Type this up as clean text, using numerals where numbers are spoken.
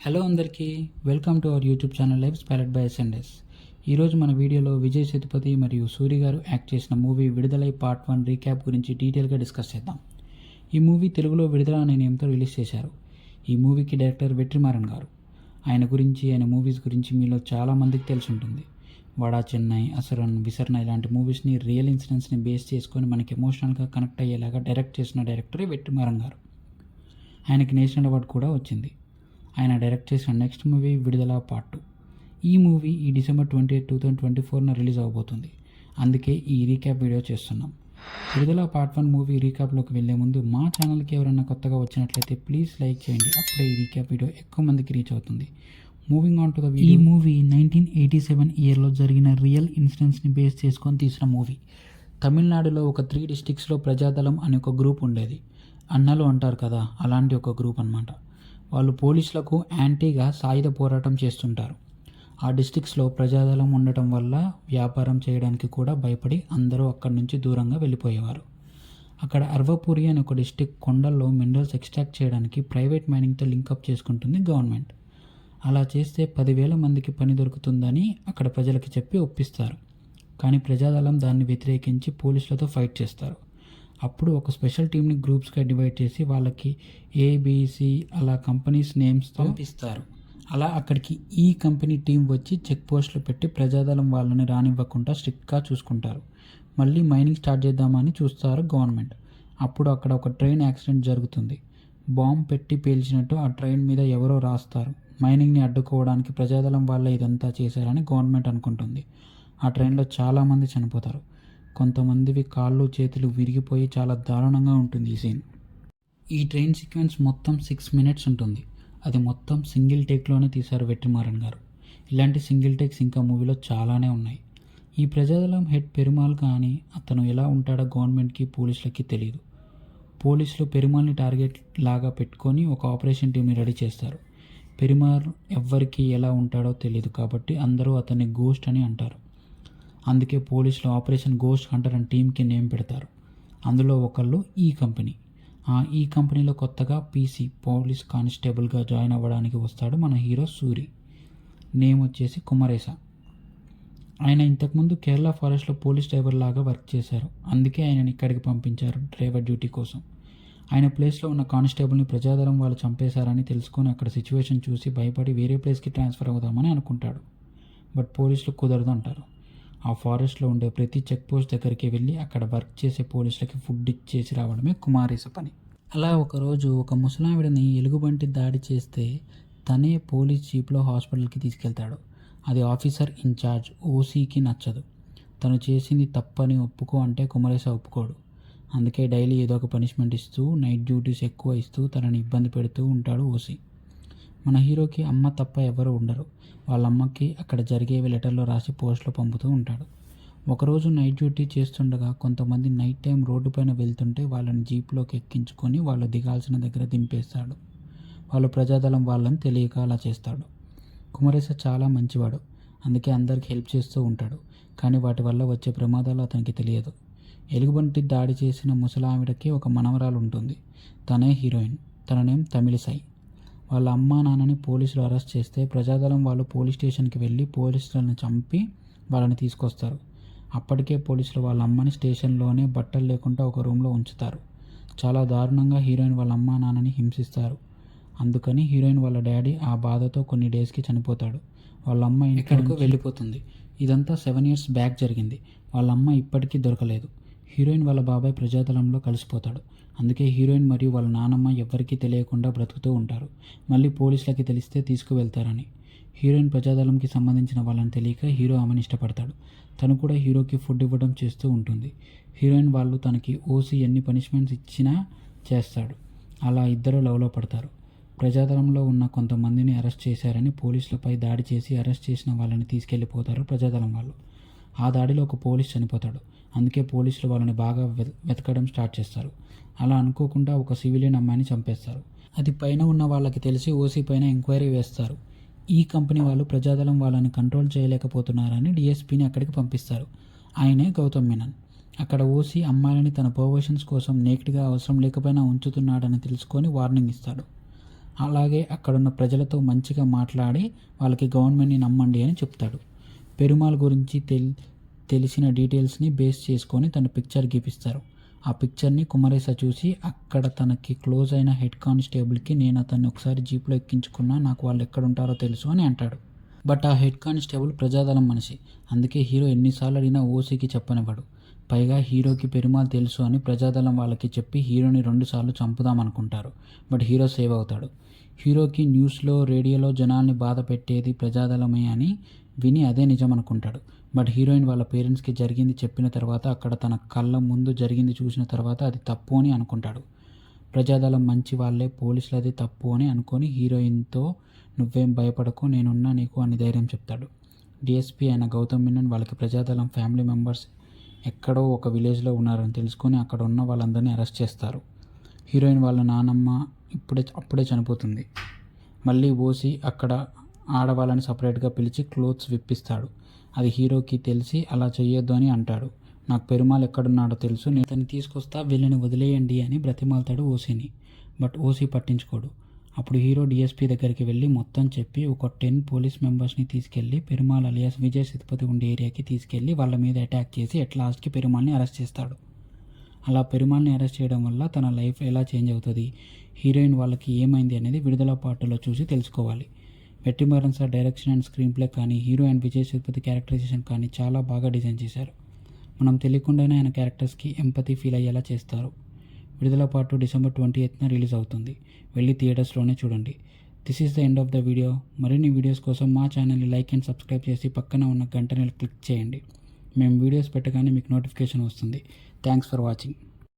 Hello అందరికీ, welcome to our YouTube channel life spired by S and S. ఈరోజు మన వీడియోలో విజయ్ సేతుపతి మరియు సూరి గారు యాక్ట్ చేసిన మూవీ విడుదలై పార్ట్ 1 రీక్యాప్ గురించి డీటెయిల్గా డిస్కస్ చేద్దాం. ఈ మూవీ తెలుగులో విడుదల అనే నేమ్తో రిలీజ్ చేశారు. ఈ మూవీకి డైరెక్టర్ వెట్రిమారన్ గారు. ఆయన మూవీస్ గురించి మీలో చాలామందికి తెలిసి ఉంటుంది. వడా చెన్నై, అసురన్, విసర్ణ ఇలాంటి మూవీస్ని రియల్ ఇన్సిడెంట్స్ని బేస్ చేసుకొని మనకి ఎమోషనల్గా కనెక్ట్ అయ్యేలాగా డైరెక్ట్ చేసిన డైరెక్టరే వెట్రిమారన్ గారు. ఆయనకి నేషనల్ అవార్డు కూడా వచ్చింది. ఆయన డైరెక్ట్ చేసిన నెక్స్ట్ మూవీ విడుదల పార్ట్ 2. ఈ మూవీ ఈ December 28, 2024 రిలీజ్ అవబోతుంది. అందుకే ఈ రీక్యాప్ వీడియో చేస్తున్నాం. విడుదల పార్ట్ 1 మూవీ రీక్యాప్లోకి వెళ్లే ముందు మా ఛానల్కి ఎవరైనా కొత్తగా వచ్చినట్లయితే ప్లీజ్ లైక్ చేయండి. అప్పుడే ఈ రీక్యాప్ వీడియో ఎక్కువ మందికి రీచ్ అవుతుంది. Moving on to the video. ఈ మూవీ 1987 ఇయర్లో జరిగిన రియల్ ఇన్సిడెంట్స్ని బేస్ చేసుకొని తీసిన మూవీ. తమిళనాడులో ఒక 3 డిస్ట్రిక్ట్స్లో ప్రజాదళం అనే ఒక గ్రూప్ ఉండేది. అన్నలు అంటారు కదా, అలాంటి ఒక గ్రూప్ అన్నమాట. వాళ్ళు పోలీసులకు యాంటీగా సాయుధ పోరాటం చేస్తుంటారు. ఆ డిస్ట్రిక్ట్స్లో ప్రజాదళం ఉండటం వల్ల వ్యాపారం చేయడానికి కూడా భయపడి అందరూ అక్కడి నుంచి దూరంగా వెళ్ళిపోయేవారు. అక్కడ అర్వపురి అనే ఒక డిస్ట్రిక్ట్ కొండల్లో మినరల్స్ ఎక్స్ట్రాక్ట్ చేయడానికి ప్రైవేట్ మైనింగ్తో లింకప్ చేసుకుంటుంది గవర్నమెంట్. అలా చేస్తే 10,000 మందికి పని దొరుకుతుందని అక్కడ ప్రజలకి చెప్పి ఒప్పిస్తారు. కానీ ప్రజాదళం దాన్ని వ్యతిరేకించి పోలీసులతో ఫైట్ చేస్తారు. అప్పుడు ఒక స్పెషల్ టీమ్ని గ్రూప్స్గా డివైడ్ చేసి వాళ్ళకి ఏబిసి అలా కంపెనీస్ నేమ్స్తో పంపిస్తారు. అలా అక్కడికి ఈ కంపెనీ టీం వచ్చి చెక్ పోస్టులు పెట్టి ప్రజాదళం వాళ్ళని రానివ్వకుండా స్ట్రిక్ట్గా చూసుకుంటారు. మళ్ళీ మైనింగ్ స్టార్ట్ చేద్దామని చూస్తారు గవర్నమెంట్. అప్పుడు అక్కడ ఒక ట్రైన్ యాక్సిడెంట్ జరుగుతుంది. బాంబ్ పెట్టి పేల్చినట్టు ఆ ట్రైన్ మీద ఎవరో రాస్తారు. మైనింగ్ని అడ్డుకోవడానికి ప్రజాదళం వాళ్ళ ఇదంతా చేశారని గవర్నమెంట్ అనుకుంటుంది. ఆ ట్రైన్లో చాలామంది చనిపోతారు. కొంతమందివి కాళ్ళు చేతులు విరిగిపోయి చాలా దారుణంగా ఉంటుంది ఈ సీన్. ఈ ట్రైన్ సీక్వెన్స్ మొత్తం 6 minutes ఉంటుంది. అది మొత్తం సింగిల్ టేక్లోనే తీశారు వెట్రిమారన్ గారు. ఇలాంటి సింగిల్ టేక్స్ ఇంకా మూవీలో చాలానే ఉన్నాయి. ఈ ప్రజాదళం హెడ్ పెరుమాల్ కానీ అతను ఎలా ఉంటాడో గవర్నమెంట్కి పోలీసులకి తెలియదు. పోలీసులు పెరుమాల్ని టార్గెట్ లాగా పెట్టుకొని ఒక ఆపరేషన్ టీంని రెడీ చేస్తారు. పెరుమాల్ ఎవ్వరికి ఎలా ఉంటాడో తెలియదు కాబట్టి అందరూ అతన్ని గోస్ట్ అని అంటారు. అందుకే పోలీసులు ఆపరేషన్ గోస్ట్ హంటర్ అని టీంకి నేమ్ పెడతారు. అందులో ఒకళ్ళు ఈ కంపెనీలో కొత్తగా పీసీ పోలీస్ కానిస్టేబుల్గా జాయిన్ అవ్వడానికి వస్తాడు మన హీరో సూరి. నేమ్ వచ్చేసి కుమరేస. ఆయన ఇంతకుముందు కేరళ ఫారెస్ట్లో పోలీస్ డ్రైవర్ లాగా వర్క్ చేశారు. అందుకే ఆయనని ఇక్కడికి పంపించారు డ్రైవర్ డ్యూటీ కోసం. ఆయన ప్లేస్లో ఉన్న కానిస్టేబుల్ని ప్రజాదళం వాళ్ళు చంపేశారని తెలుసుకొని అక్కడ సిచ్యువేషన్ చూసి భయపడి వేరే ప్లేస్కి ట్రాన్స్ఫర్ అవుదామని అనుకుంటాడు. బట్ పోలీసులు కుదరదు అంటారు. ఆ ఫారెస్ట్లో ఉండే ప్రతి చెక్ పోస్ట్ దగ్గరికి వెళ్ళి అక్కడ వర్క్ చేసే పోలీసులకి ఫుడ్ ఇచ్చేసి రావడమే కుమారేస పని. అలా ఒకరోజు ఒక ముసలావిడని ఎలుగుబంటి దాడి చేస్తే తనే పోలీస్ జీప్లో హాస్పిటల్కి తీసుకెళ్తాడు. అది ఆఫీసర్ ఇన్ఛార్జ్ ఓసీకి నచ్చదు. తను చేసింది తప్పని ఒప్పుకో అంటే కుమారేస ఒప్పుకోడు. అందుకే డైలీ ఏదో ఒక పనిష్మెంట్ ఇస్తూ నైట్ డ్యూటీస్ ఎక్కువ ఇస్తూ తనని ఇబ్బంది పెడుతూ ఉంటాడు ఓసీ. మన హీరోకి అమ్మ తప్ప ఎవరు ఉండరు. వాళ్ళ అమ్మకి అక్కడ జరిగేవి లెటర్లో రాసి పోస్ట్లో పంపుతూ ఉంటాడు. ఒకరోజు నైట్ డ్యూటీ చేస్తుండగా కొంతమంది నైట్ టైం రోడ్డు పైన వెళ్తుంటే వాళ్ళని జీప్లోకి ఎక్కించుకొని వాళ్ళు దిగాల్సిన దగ్గర దింపేస్తాడు. వాళ్ళు ప్రజాదళం వాళ్ళని తెలియక అలా చేస్తాడు. కుమరేస చాలా మంచివాడు. అందుకే అందరికి హెల్ప్ చేస్తూ ఉంటాడు. కానీ వాటి వల్ల వచ్చే ప్రమాదాలు అతనికి తెలియదు. ఎలుగుబంటి దాడి చేసిన ముసలావిడకి ఒక మనవరాలు ఉంటుంది. తనే హీరోయిన్. తన నేమ్ తమిళిసై. వాళ్ళ అమ్మా నాన్నని పోలీసులు అరెస్ట్ చేస్తే ప్రజాదళం వాళ్ళు పోలీస్ స్టేషన్కి వెళ్ళి పోలీసులను చంపి వాళ్ళని తీసుకొస్తారు. అప్పటికే పోలీసులు వాళ్ళ అమ్మని స్టేషన్లోనే బట్టలు లేకుండా ఒక రూమ్లో ఉంచుతారు. చాలా దారుణంగా హీరోయిన్ వాళ్ళ అమ్మా నాన్నని హింసిస్తారు. అందుకని హీరోయిన్ వాళ్ళ డాడీ ఆ బాధతో కొన్ని డేస్కి చనిపోతాడు. వాళ్ళ అమ్మ ఎక్కడికో వెళ్ళిపోతుంది. ఇదంతా 7 years బ్యాక్ జరిగింది. వాళ్ళ అమ్మ ఇప్పటికీ దొరకలేదు. హీరోయిన్ వాళ్ళ బాబాయ్ ప్రజాదళంలో కలిసిపోతాడు. అందుకే హీరోయిన్ మరియు వాళ్ళ నానమ్మ ఎవ్వరికీ తెలియకుండా బ్రతుకుతూ ఉంటారు. మళ్ళీ పోలీసులకి తెలిస్తే తీసుకువెళ్తారని. హీరోయిన్ ప్రజాదళంకి సంబంధించిన వాళ్ళని తెలియక హీరో ఆమెను ఇష్టపడతాడు. తను కూడా హీరోకి ఫుడ్ ఇవ్వడం చేస్తూ ఉంటుంది. హీరోయిన్ వాళ్ళు తనకి ఓసీ ఎన్ని పనిష్మెంట్స్ ఇచ్చినా చేస్తాడు. అలా ఇద్దరు లవ్లో పడతారు. ప్రజాదళంలో ఉన్న కొంతమందిని అరెస్ట్ చేశారని పోలీసులపై దాడి చేసి అరెస్ట్ చేసిన వాళ్ళని తీసుకెళ్ళిపోతారు ప్రజాదళం వాళ్ళు. ఆ దాడిలో ఒక పోలీస్ చనిపోతాడు. అందుకే పోలీసులు వాళ్ళని బాగా వెతకడం స్టార్ట్ చేస్తారు. అలా అనుకోకుండా ఒక సివిలియన్ అమ్మాయిని చంపేస్తారు. అది పైన ఉన్న వాళ్ళకి తెలిసి ఓసీ పైన ఎంక్వైరీ వేస్తారు. ఈ కంపెనీ వాళ్ళు ప్రజాదళం వాళ్ళని కంట్రోల్ చేయలేకపోతున్నారని డిఎస్పీని అక్కడికి పంపిస్తారు. ఆయనే గౌతమ్ మీనన్. అక్కడ ఓసీ అమ్మాయిలని తన ప్రొవోషన్స్ కోసం నేక్డ్గా అవసరం లేకపోయినా ఉంచుతున్నాడని తెలుసుకొని వార్నింగ్ ఇస్తాడు. అలాగే అక్కడున్న ప్రజలతో మంచిగా మాట్లాడి వాళ్ళకి గవర్నమెంట్ని నమ్మండి అని చెప్తాడు. పెరుమాళ్ గురించి తెలిసిన డీటెయిల్స్ని బేస్ చేసుకొని తన పిక్చర్ గీపిస్తారు. ఆ పిక్చర్ని కుమరేస చూసి అక్కడ తనకి క్లోజ్ అయిన హెడ్ కానిస్టేబుల్కి నేను అతన్ని ఒకసారి జీప్లో ఎక్కించుకున్నా, నాకు వాళ్ళు ఎక్కడుంటారో తెలుసు అని అంటాడు. బట్ ఆ హెడ్ కానిస్టేబుల్ ప్రజాదళం మనిషి, అందుకే హీరో ఎన్నిసార్లు అడిగినా ఓసీకి చెప్పనివ్వడు. పైగా హీరోకి పెరుమాళ్ తెలుసు అని ప్రజాదళం వాళ్ళకి చెప్పి హీరోని 2 సార్లు చంపుదామనుకుంటారు. బట్ హీరో సేవ్ అవుతాడు. హీరోకి న్యూస్లో రేడియోలో జనాల్ని బాధ పెట్టేది ప్రజాదళమే అని విని అదే నిజం అనుకుంటాడు. బట్ హీరోయిన్ వాళ్ళ పేరెంట్స్కి జరిగింది చెప్పిన తర్వాత, అక్కడ తన కళ్ళ ముందు జరిగింది చూసిన తర్వాత అది తప్పు అని అనుకుంటాడు. ప్రజాదళం మంచి వాళ్ళే, పోలీసులది తప్పు అని అనుకొని హీరోయిన్తో నువ్వేం భయపడకు, నేనున్నా నీకు అని ధైర్యం చెప్తాడు. డిఎస్పీ అయిన గౌతమ్ మీనన్ వాళ్ళకి ప్రజాదళం ఫ్యామిలీ మెంబర్స్ ఎక్కడో ఒక విలేజ్లో ఉన్నారని తెలుసుకొని అక్కడ ఉన్న వాళ్ళందరినీ అరెస్ట్ చేస్తారు. హీరోయిన్ వాళ్ళ నానమ్మ అప్పుడే చనిపోతుంది. మళ్ళీ ఓసి అక్కడ ఆడవాళ్ళని సపరేట్గా పిలిచి క్లోత్స్ విప్పిస్తాడు. అది హీరోకి తెలిసి అలా చెయ్యొద్దు అని అంటాడు. నాకు పెరుమాళ్ ఎక్కడున్నాడో తెలుసు, నేను అతన్ని తీసుకొస్తా, వీళ్ళని వదిలేయండి అని బ్రతిమాలుతాడు ఓసీని. బట్ ఓసీ పట్టించుకోడు. అప్పుడు హీరో డిఎస్పీ దగ్గరికి వెళ్ళి మొత్తం చెప్పి ఒక 10 పోలీస్ మెంబర్స్ని తీసుకెళ్ళి పెరుమాళ్ అలియాస్ విజయ్ సేతుపతి ఉండే ఏరియాకి తీసుకెళ్ళి వాళ్ళ మీద అటాక్ చేసి అట్ లాస్ట్కి పెరుమాళ్ని అరెస్ట్ చేస్తాడు. అలా పెరుమాళ్ని అరెస్ట్ చేయడం వల్ల తన లైఫ్ ఎలా చేంజ్ అవుతుంది, హీరోయిన్ వాళ్ళకి ఏమైంది అనేది విడుదల పార్టులో చూసి తెలుసుకోవాలి. Vetrimaaran sir direction and screenplay కానీ, hero and Vijay Sethupathi characterisation కానీ చాలా బాగా డిజైన్ చేశారు. మనం తెలియకుండానే ఆయన క్యారెక్టర్స్కి ఎంపతి ఫీల్ అయ్యేలా చేస్తారు. విడుదల పార్ట్ డిసెంబర్ 28న రిలీజ్ అవుతుంది. వెళ్ళి థియేటర్స్లోనే చూడండి. This is the end of the video. మరిన్ని వీడియోస్ కోసం మా ఛానల్ని లైక్ అండ్ సబ్స్క్రైబ్ చేసి పక్కన ఉన్న గంటని క్లిక్ చేయండి. మేము వీడియోస్ పెట్టగానే మీకు నోటిఫికేషన్ వస్తుంది. Thanks for watching.